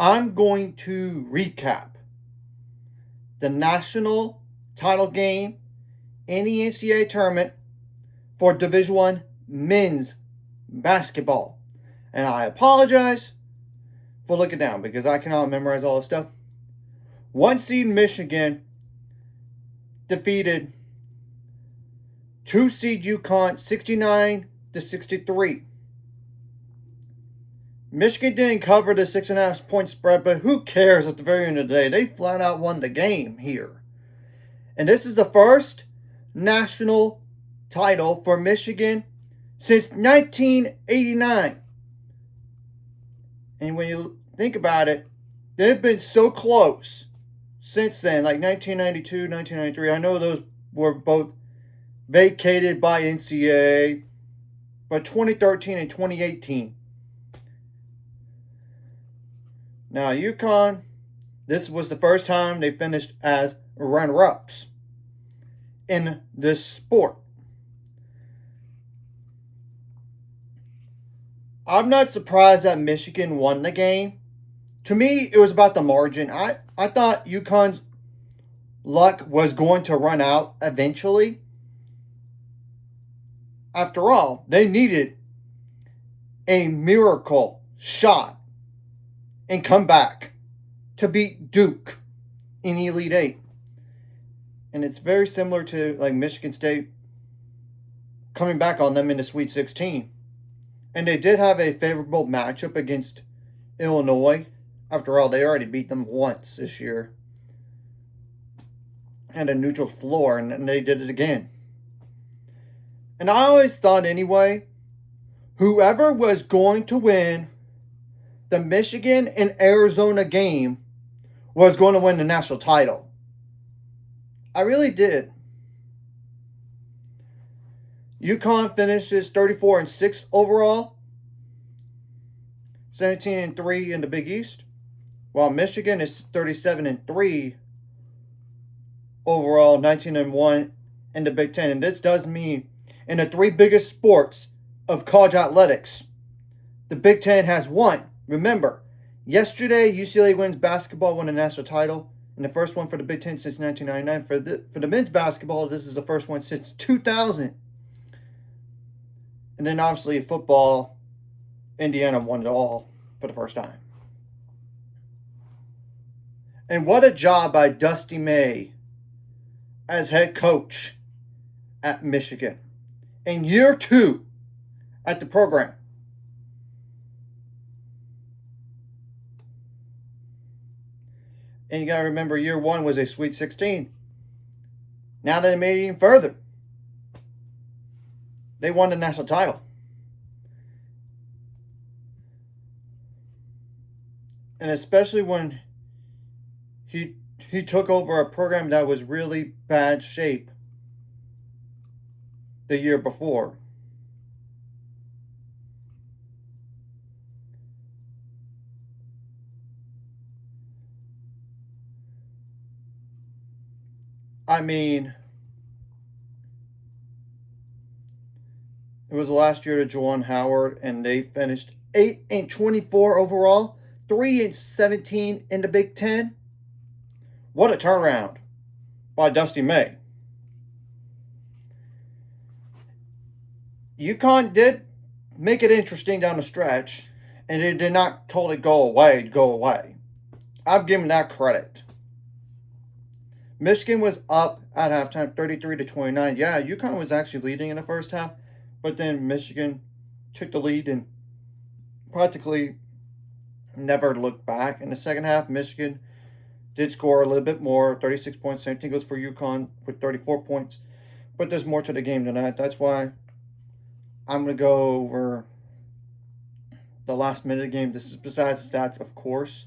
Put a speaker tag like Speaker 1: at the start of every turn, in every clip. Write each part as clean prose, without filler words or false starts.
Speaker 1: I'm going to recap the national title game in the NCAA tournament for Division I men's basketball. And I apologize for looking down because I cannot memorize all this stuff. 1 seed Michigan defeated 2 seed UCONN 69-63. Michigan didn't cover the 6.5 point spread, but who cares at the very end of the day? They flat out won the game here. And this is the first national title for Michigan since 1989. And when you think about it, they've been so close since then, like 1992, 1993. I know those were both vacated by NCAA, but 2013 and 2018. Now, UConn, this was the first time they finished as runner-ups in this sport. I'm not surprised that Michigan won the game. To me, it was about the margin. I thought UConn's luck was going to run out eventually. After all, they needed a miracle shot and come back to beat Duke in the Elite Eight. And it's very similar to like Michigan State coming back on them in the Sweet 16. And they did have a favorable matchup against Illinois. After all, they already beat them once this year. And a neutral floor, and they did it again. And I always thought anyway, whoever was going to win the Michigan and Arizona game was going to win the national title. I really did. UConn finishes 34-6 overall, 17-3 in the Big East, while Michigan is 37-3 overall, 19-1 in the Big Ten. And this does mean in the 3 biggest sports of college athletics, the Big Ten has won. Remember, yesterday UCLA women's basketball won a national title, and the first one for the Big Ten since 1999. For the men's basketball, this is the first one since 2000. And then obviously football, Indiana won it all for the first time. And what a job by Dusty May as head coach at Michigan in year 2 at the program. And you got to remember, year 1 was a Sweet 16. Now that they made it even further, they won the national title. And especially when he took over a program that was really bad shape the year before. I mean, it was the last year to Juwan Howard, and they finished 8-24 overall, 3-17 in the Big Ten. What a turnaround by Dusty May. UConn did make it interesting down the stretch, and it did not totally go away. I'm giving that credit. Michigan was up at halftime, 33-29. Yeah, UConn was actually leading in the first half, but then Michigan took the lead and practically never looked back. In the second half, Michigan did score a little bit more, 36 points. Same thing goes for UConn with 34 points. But there's more to the game than that. That's why I'm going to go over the last minute of the game. This is besides the stats, of course.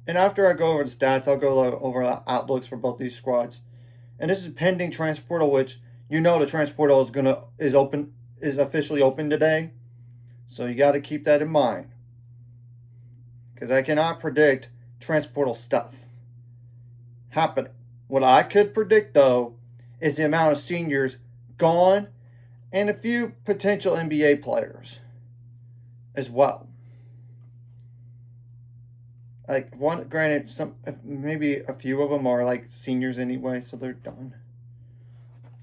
Speaker 1: And after I go over the stats, I'll go over the outlooks for both these squads. And this is pending transfer portal, which you know the transfer portal is officially open today. So you got to keep that in mind, because I cannot predict transfer portal stuff happening. What I could predict though is the amount of seniors gone and a few potential NBA players as well. Like one, granted, some maybe a few of them are like seniors anyway, so they're done.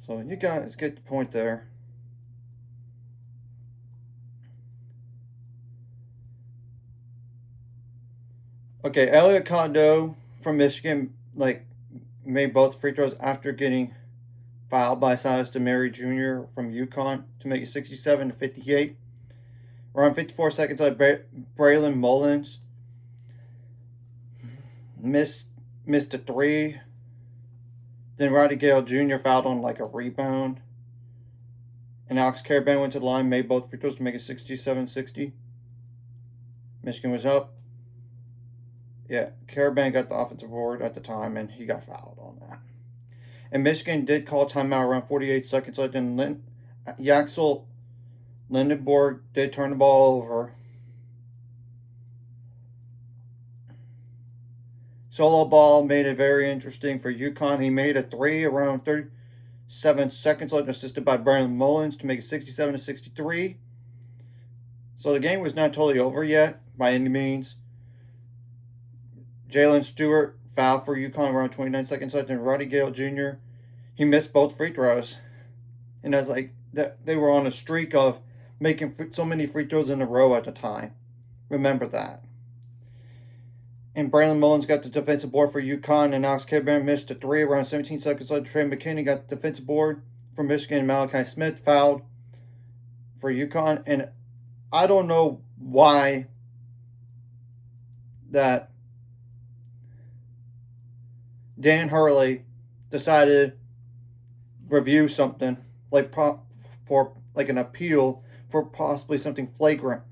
Speaker 1: So you guys get the point there. Okay, Elliot Condo from Michigan like made both free throws after getting fouled by Silas DeMary Jr. from UConn to make it 67-58. Around 54 seconds left, Braylon Mullins missed a three. Then Roddy Gale Jr. fouled on like a rebound. And Alex Caravan went to the line, made both free throws to make it 67-60. Michigan was up. Yeah, Caravan got the offensive board at the time, and he got fouled on that. And Michigan did call timeout around 48 seconds left, and Yaxel Lindenborg did turn the ball over. Solo ball made it very interesting for UConn. He made a three around 37 seconds left, assisted by Brandon Mullins to make it 67-63. So the game was not totally over yet by any means. Jalen Stewart fouled for UConn around 29 seconds left, and Roddy Gale Jr. he missed both free throws, and that's like that they were on a streak of making so many free throws in a row at the time. Remember that. And Braylon Mullins got the defensive board for UConn, and Alex Caravan missed a three around 17 seconds left. Trey McKinney got the defensive board for Michigan, and Malachi Smith fouled for UConn. And I don't know why that Dan Hurley decided to review something like for like an appeal for possibly something flagrant.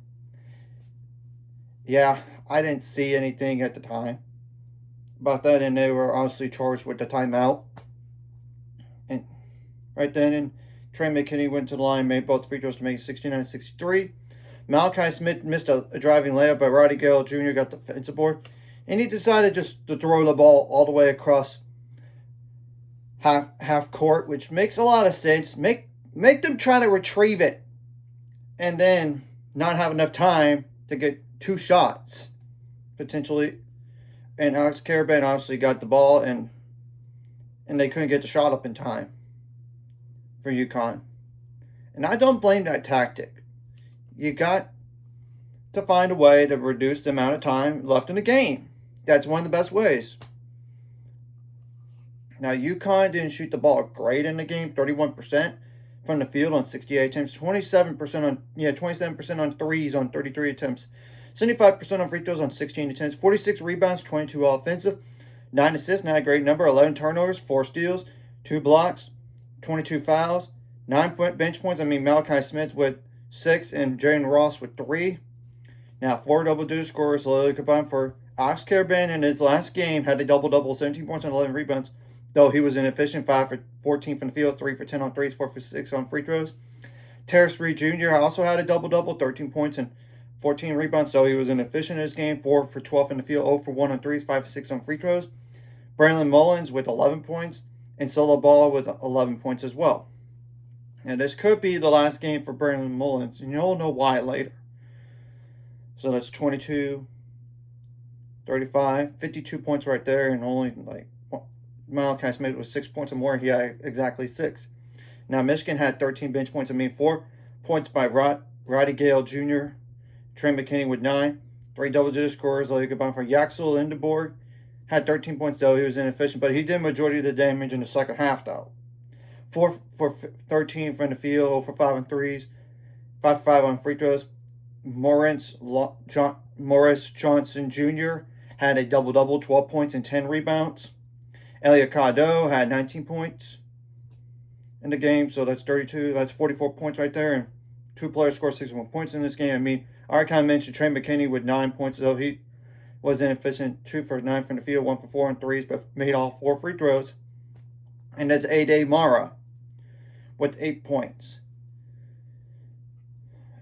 Speaker 1: Yeah, I didn't see anything at the time about that, and they were obviously charged with the timeout. And right then, and Trey McKinney went to the line, made both free throws to make it 69-63. Malachi Smith missed a driving layup, but Roddy Gale Jr. got the defensive board, and he decided just to throw the ball all the way across half court, which makes a lot of sense. Make them try to retrieve it, and then not have enough time to get two shots potentially. And Alex Caravan obviously got the ball, and they couldn't get the shot up in time for UConn. And I don't blame that tactic. You got to find a way to reduce the amount of time left in the game. That's one of the best ways. Now, UConn didn't shoot the ball great in the game, 31% from the field on 68 attempts, 27% on threes on 33 attempts, 75% on free throws on 16 attempts, 46 rebounds, 22 offensive, 9 assists, not a great number, 11 turnovers, 4 steals, 2 blocks, 22 fouls, 9 bench points. I mean, Malachi Smith with 6 and Jalen Ross with 3. Now, 4 double-digit scorers combined for Alex Caravan in his last game had a double-double, 17 points and 11 rebounds, though he was inefficient, 5 for 14 from the field, 3 for 10 on threes, 4 for 6 on free throws. Terrence Reed Jr. also had a double-double, 13 points and 14 rebounds, though he was inefficient in his game, 4 for 12 in the field, 0 for 1 on threes, 5 for 6 on free throws. Braylon Mullins with 11 points, and Solo Ball with 11 points as well. And this could be the last game for Braylon Mullins, and you'll know why later. So that's 22, 35, 52 points right there, and only like Malachi Smith with 6 points or more. He had exactly 6. Now, Michigan had 13 bench points. 4 points by Roddy Gale Jr., Trey McKinney with 9, 3 double-digit scorers. Combined for Yaxel Lindenborg had 13 points, though he was inefficient, but he did majority of the damage in the second half, though. 4 for 13 from the field, 0 for 5 on threes, 5 for 5 on free throws. Morris Johnson Jr. had a double-double, 12 points and 10 rebounds. Elliot Cadeau had 19 points in the game, so that's 32. That's 44 points right there, and 2 players scored 61 points in this game. I mean, I already kind of mentioned Trey McKinney with 9 points, though he was inefficient, 2 for 9 from the field, 1 for 4 on threes, but made all 4 free throws. And there's Ade Mara with 8 points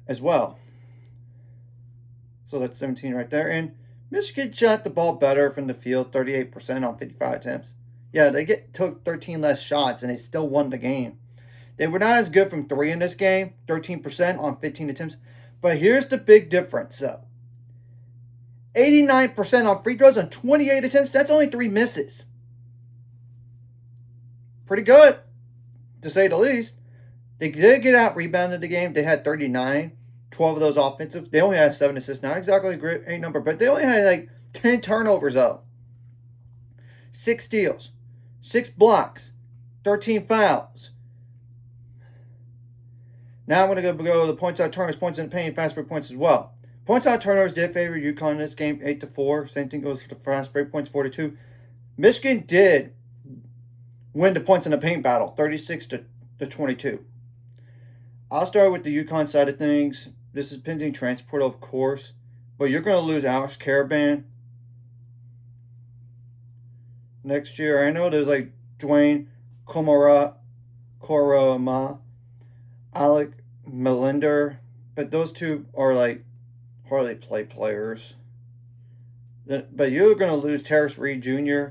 Speaker 1: as well. So that's 17 right there. And Michigan shot the ball better from the field, 38% on 55 attempts. Yeah, they took 13 less shots, and they still won the game. They were not as good from 3 in this game, 13% on 15 attempts. But here's the big difference, though. 89% on free throws on 28 attempts. That's only 3 misses. Pretty good, to say the least. They did get out rebounded the game. They had 39, 12 of those offensive. They only had 7 assists. Not exactly a great number, but they only had like 10 turnovers though. 6 steals, 6 blocks, 13 fouls. Now I'm going to go to the points out turnovers, points in the paint, fast break points as well. Points out turnovers did favor UConn in this game, 8-4. Same thing goes for the fast break points, 4-2. Michigan did win the points in the paint battle, 36-22. I'll start with the UConn side of things. This is pending transport, of course, but you're going to lose Alex Caravan next year. I know there's like Dwayne Koroma, Alec Melinder, but those two are like hardly play players. But you're going to lose Terrace Reed Jr.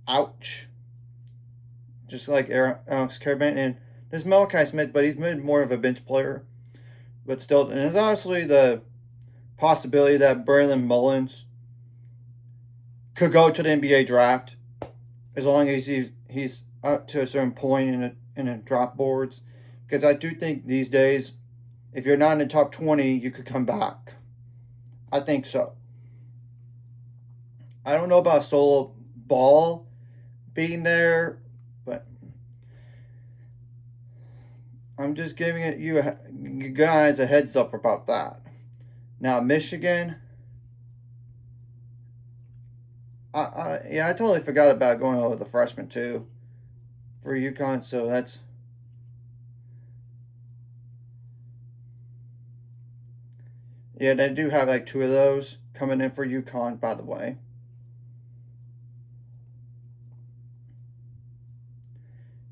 Speaker 1: Ouch. Just like Alex Caravan. And there's Malachi Smith, but he's been more of a bench player. But still, and there's honestly the possibility that Braylon Mullins could go to the NBA draft as long as he's up to a certain point in the drop boards. Because I do think these days, if you're not in the top 20, you could come back. I think so. I don't know about Solo Ball being there, but I'm just giving you guys a heads up about that. Now, Michigan, I totally forgot about going over the freshmen too for UConn, so that's. Yeah, they do have like 2 of those coming in for UConn, by the way.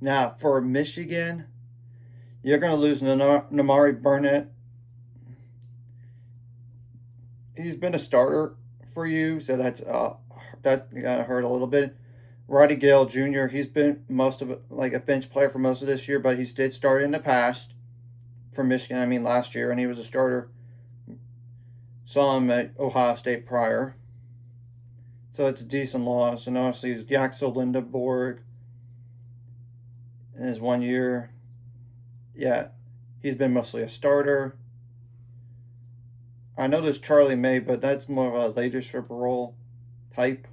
Speaker 1: Now, for Michigan, you're going to lose Namari Burnett. He's been a starter for you, so that hurt a little bit. Roddy Gale Jr., he's been most of it like a bench player for most of this year, but he did start in the past for Michigan. Last year, and he was a starter. Saw him at Ohio State prior. So it's a decent loss. And obviously, Yaxel Lindeborg in his 1 year. Yeah, he's been mostly a starter. I know there's Charlie May, but that's more of a leadership role type.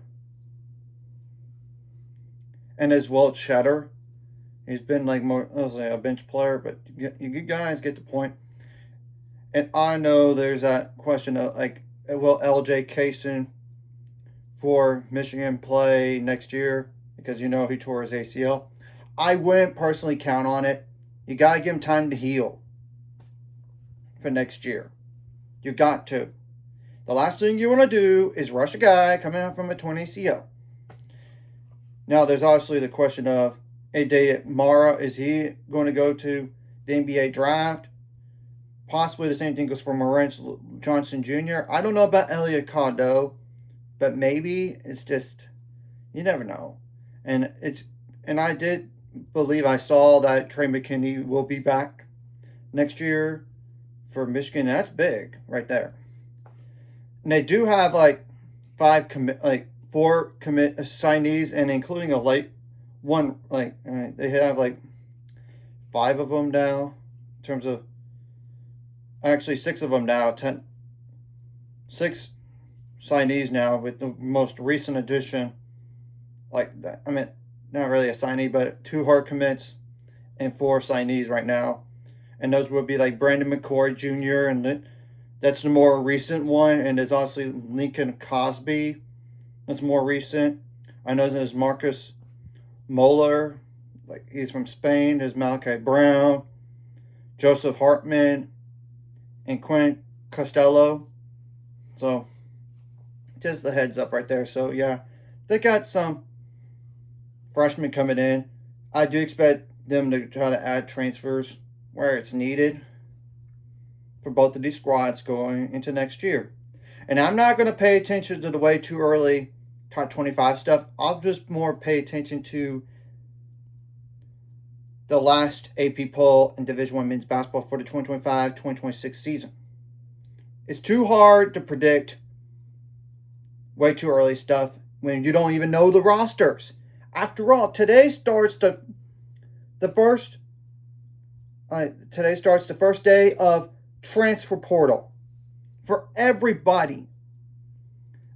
Speaker 1: And as well, Cheddar. He's been like more as a bench player, but you guys get the point. And I know there's that question of like, will LJ Kaysen for Michigan play next year? Because he tore his ACL. I wouldn't personally count on it. You got to give him time to heal for next year. You got to. The last thing you want to do is rush a guy coming out from a torn ACL. Now, there's obviously the question of, Ade Mara, is he going to go to the NBA draft? Possibly the same thing goes for Morence Johnson Jr. I don't know about Elliot Cardo, but maybe it's just, you never know. And I did believe I saw that Trey McKinney will be back next year for Michigan. That's big right there. And they do have like 4 commit signees, and including a late one. They have like 5 of them now in terms of. Actually, 6 of them now. 6 signees now with the most recent addition. Like that, not really a signee, but 2 hard commits and 4 signees right now, and those would be like Brandon McCoy Jr. and that's the more recent one. And there's also Lincoln Cosby. That's more recent. I know there's Marcus Moeller, like he's from Spain. There's Malachi Brown, Joseph Hartman, and Quinn Costello. So, just the heads up right there. So, yeah, they got some freshmen coming in. I do expect them to try to add transfers where it's needed for both of these squads going into next year. And I'm not going to pay attention to the way too early top 25 stuff. I'll just more pay attention to the last AP poll in Division I men's basketball for the 2025-2026 season. It's too hard to predict way too early stuff when you don't even know the rosters. After all, today starts the first. Today starts the first day of transfer portal for everybody.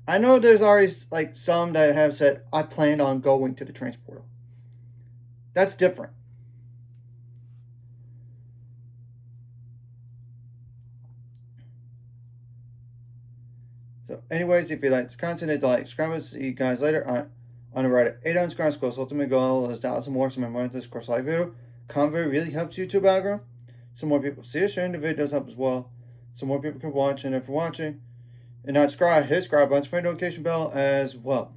Speaker 1: I know there's already like some that have said I planned on going to the transfer portal. That's different. So, anyways, if you like this content, hit the like, subscribe, see you guys later on the road at 8 ounce cross course. Ultimate goal is 1,000 more. Some more this course live video. Convo really helps YouTube algorithm. Some more people see us, sharing the video does help as well. Some more people can watch, and if you're watching and not subscribe, hit subscribe button, for notification bell as well.